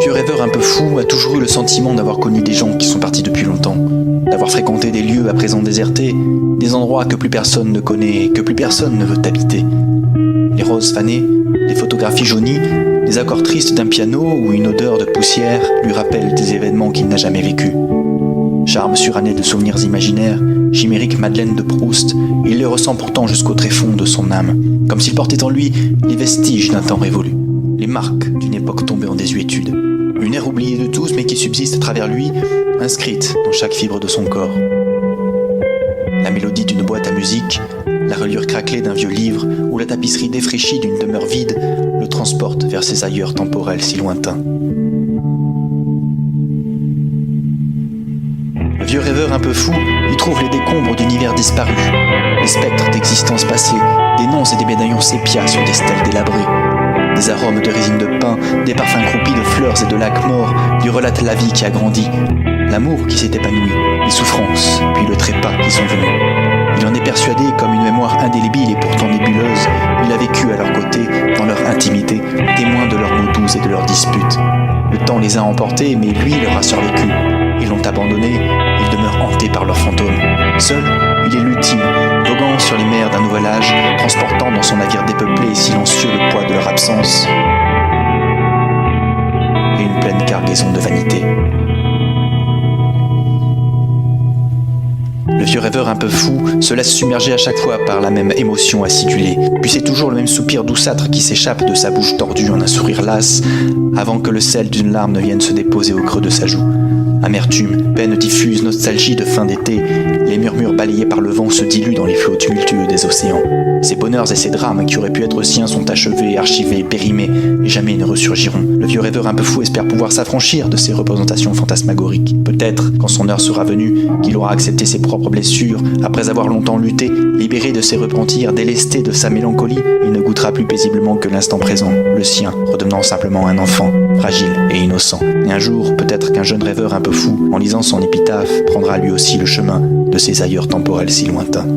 vieux rêveur un peu fou a toujours eu le sentiment d'avoir connu des gens qui sont partis depuis longtemps, d'avoir fréquenté des lieux à présent désertés, des endroits que plus personne ne connaît et que plus personne ne veut habiter. Les roses fanées, les photographies jaunies, les accords tristes d'un piano ou une odeur de poussière lui rappellent des événements qu'il n'a jamais vécus. Charme suranné de souvenirs imaginaires, chimérique Madeleine de Proust, il les ressent pourtant jusqu'au tréfonds de son âme, comme s'il portait en lui les vestiges d'un temps révolu, les marques d'une époque tombée en désuétude, une ère oubliée de tous mais qui subsiste à travers lui, inscrite dans chaque fibre de son corps. La mélodie d'une boîte à musique, la reliure craquelée d'un vieux livre ou la tapisserie défraîchie d'une demeure vide le transportent vers ces ailleurs temporels si lointains. Le vieux rêveur un peu fou y trouve les décombres d'univers disparus, les spectres d'existences passées, des noms et des médaillons sépia sur des stèles délabrées. Des arômes de résine de pin, des parfums croupis de fleurs et de lacs morts lui relatent la vie qui a grandi, l'amour qui s'est épanoui, les souffrances, puis le trépas qui sont venus. Il en est persuadé comme une mémoire indélébile et pourtant nébuleuse, il a vécu à leur côté, dans leur intimité, témoin de leurs mots doux et de leurs disputes. Le temps les a emportés, mais lui leur a survécu. Ils l'ont abandonné, ils demeurent hantés par leurs fantômes. Seul, il est l'ultime, voguant sur les mers d'un nouvel âge, transportant dans son navire dépeuplé et silencieux le poids de leur absence et une pleine cargaison de vanité. Le vieux rêveur un peu fou se laisse submerger à chaque fois par la même émotion acidulée, puis c'est toujours le même soupir douceâtre qui s'échappe de sa bouche tordue en un sourire las, avant que le sel d'une larme ne vienne se déposer au creux de sa joue. Amertume, peine diffuse, nostalgie de fin d'été, les murmures balayés par le vent se diluent dans les flots tumultueux des océans. Ces bonheurs et ces drames qui auraient pu être siens sont achevés, archivés, périmés, et jamais ne ressurgiront. Le vieux rêveur un peu fou espère pouvoir s'affranchir de ces représentations fantasmagoriques. Peut-être, quand son heure sera venue, qu'il aura accepté ses propres blessures, après avoir longtemps lutté, libéré de ses repentirs, délesté de sa mélancolie, il ne goûtera plus paisiblement que l'instant présent, le sien, redevenant simplement un enfant, fragile et innocent. Et un jour, peut-être qu'un jeune rêveur un peu fou, en lisant son épitaphe, prendra lui aussi le chemin de ces ailleurs temporels si lointains.